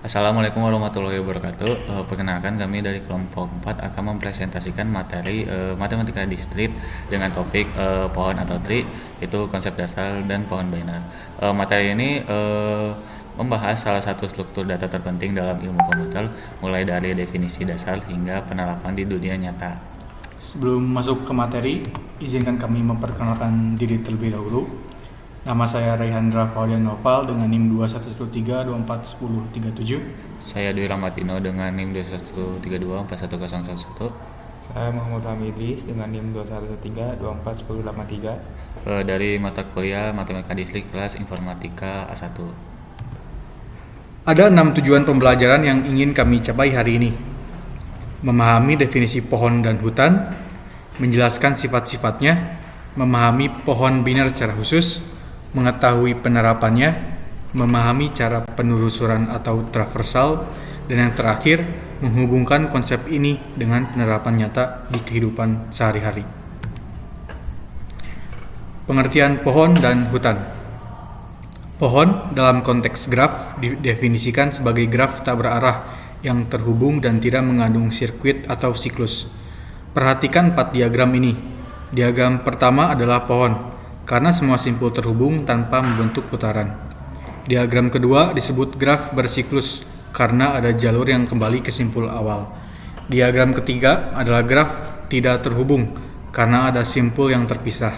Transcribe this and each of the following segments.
Assalamualaikum warahmatullahi wabarakatuh. Perkenalkan kami dari kelompok 4 akan mempresentasikan materi matematika diskrit dengan topik pohon atau tree, itu konsep dasar dan pohon biner. Materi ini membahas salah satu struktur data terpenting dalam ilmu komputer, mulai dari definisi dasar hingga penerapan di dunia nyata. Sebelum masuk ke materi, izinkan kami memperkenalkan diri terlebih dahulu. Nama saya Raihandra Faudian Noval dengan NIM 2113241037. Saya Dwi Ramatino dengan NIM 2132411011. Saya Muhammad Hamid Idris dengan NIM 2113241083. Dari mata kuliah Matematika Distrik kelas Informatika A1. Ada 6 tujuan pembelajaran yang ingin kami capai hari ini. Memahami definisi pohon dan hutan, menjelaskan sifat-sifatnya, memahami pohon biner secara khusus, mengetahui penerapannya, memahami cara penelusuran atau traversal, dan yang terakhir, menghubungkan konsep ini dengan penerapan nyata di kehidupan sehari-hari. Pengertian pohon dan hutan. Pohon dalam konteks graf didefinisikan sebagai graf tak berarah yang terhubung dan tidak mengandung sirkuit atau siklus. Perhatikan 4 diagram ini. Diagram pertama adalah pohon, karena semua simpul terhubung tanpa membentuk putaran. Diagram kedua disebut graf bersiklus karena ada jalur yang kembali ke simpul awal. Diagram ketiga adalah graf tidak terhubung karena ada simpul yang terpisah.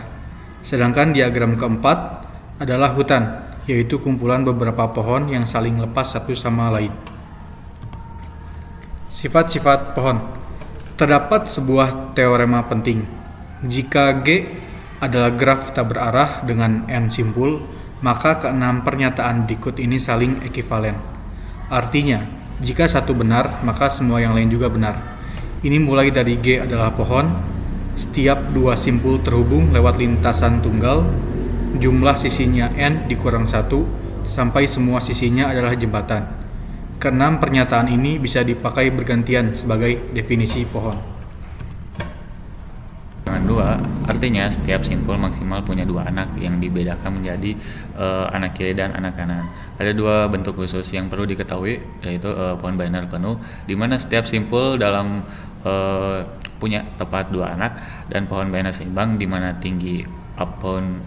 Sedangkan diagram keempat adalah hutan, yaitu kumpulan beberapa pohon yang saling lepas satu sama lain. Sifat-sifat pohon. Terdapat sebuah teorema penting. Jika G adalah graf tak berarah dengan n simpul, maka keenam pernyataan berikut ini saling ekivalen. Artinya, jika satu benar, maka semua yang lain juga benar. Ini mulai dari G adalah pohon, setiap dua simpul terhubung lewat lintasan tunggal, jumlah sisinya n dikurang 1, sampai semua sisinya adalah jembatan. Keenam pernyataan ini bisa dipakai bergantian sebagai definisi pohon. Dengan 2, artinya setiap simpul maksimal punya 2 anak yang dibedakan menjadi anak kiri dan anak kanan. Ada 2 bentuk khusus yang perlu diketahui, yaitu pohon biner penuh, di mana setiap simpul dalam punya tepat 2 anak, dan pohon biner seimbang, di mana tinggi pohon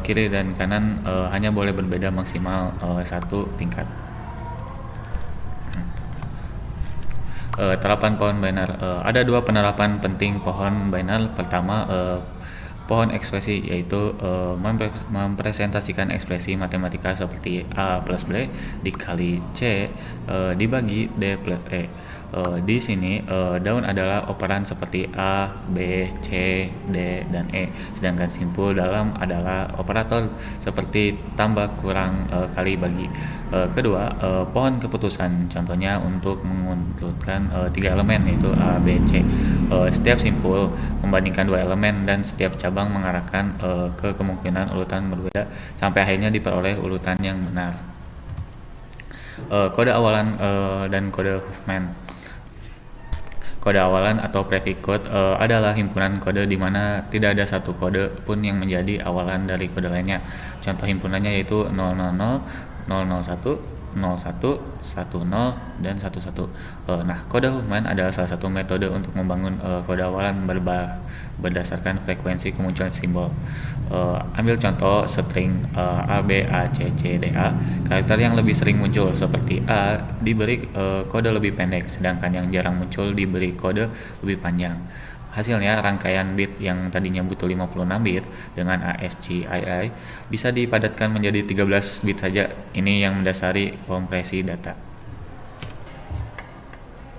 kiri dan kanan hanya boleh berbeda maksimal 1 tingkat. Terapan pohon biner. Ada 2 penerapan penting pohon biner. Pertama, pohon ekspresi, yaitu mempresentasikan ekspresi matematika seperti A plus B dikali C dibagi D plus E. Di sini daun adalah operan seperti A, B, C, D, dan E, sedangkan simpul dalam adalah operator seperti tambah, kurang, kali, bagi. Kedua, pohon keputusan, contohnya untuk mengurutkan 3 elemen, yaitu A, B, C. Setiap simpul membandingkan 2 elemen dan setiap cabang mengarahkan ke kemungkinan urutan berbeda sampai akhirnya diperoleh urutan yang benar. Kode awalan dan kode Huffman. Kode awalan atau prefix code adalah himpunan kode di mana tidak ada satu kode pun yang menjadi awalan dari kode lainnya. Contoh himpunannya yaitu 000, 001, 01, 10, dan 11. Nah, kode Huffman adalah salah satu metode untuk membangun kode awalan berdasarkan frekuensi kemunculan simbol. Ambil contoh string A, B, A, C, C, D, A. Karakter yang lebih sering muncul seperti A diberi kode lebih pendek, sedangkan yang jarang muncul diberi kode lebih panjang. Hasilnya, rangkaian bit yang tadinya butuh 56 bit dengan ASCII bisa dipadatkan menjadi 13 bit saja. Ini yang mendasari kompresi data.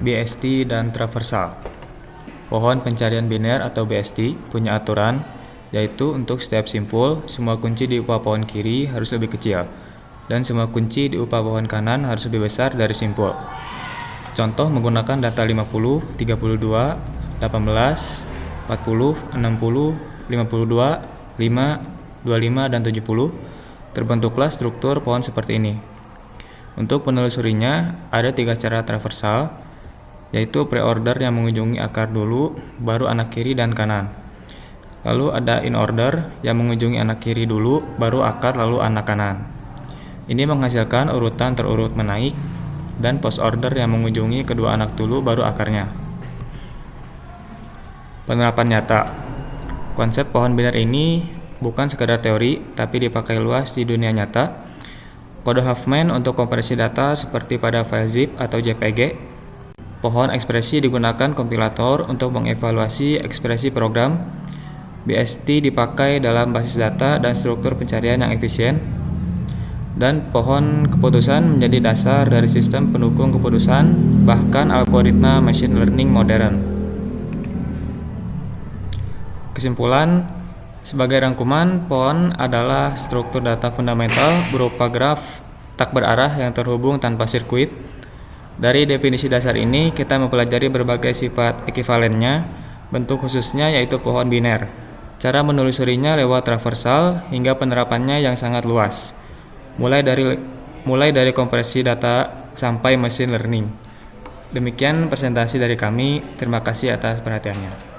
BST dan traversal. Pohon pencarian biner atau BST punya aturan, yaitu untuk setiap simpul, semua kunci di upah pohon kiri harus lebih kecil, dan semua kunci di upah pohon kanan harus lebih besar dari simpul. Contoh menggunakan data 50, 32, 18, 40, 60, 52, 5, 25, dan 70, terbentuklah struktur pohon seperti ini. Untuk penelusurinya, ada 3 cara traversal, yaitu preorder yang mengunjungi akar dulu, baru anak kiri dan kanan. Lalu ada in order yang mengunjungi anak kiri dulu, baru akar, lalu anak kanan. Ini menghasilkan urutan terurut menaik dan post order yang mengunjungi kedua anak dulu baru akarnya. Penerapan nyata. Konsep pohon biner ini bukan sekadar teori, tapi dipakai luas di dunia nyata. Kode Huffman untuk kompresi data seperti pada file zip atau JPG. Pohon ekspresi digunakan kompilator untuk mengevaluasi ekspresi program. BST dipakai dalam basis data dan struktur pencarian yang efisien. Dan pohon keputusan menjadi dasar dari sistem pendukung keputusan, bahkan algoritma machine learning modern. Kesimpulan, sebagai rangkuman, pohon adalah struktur data fundamental berupa graf tak berarah yang terhubung tanpa sirkuit. Dari definisi dasar ini, kita mempelajari berbagai sifat ekivalennya, bentuk khususnya yaitu pohon biner, cara menelusurinya lewat traversal, hingga penerapannya yang sangat luas, mulai dari kompresi data sampai machine learning. Demikian presentasi dari kami, terima kasih atas perhatiannya.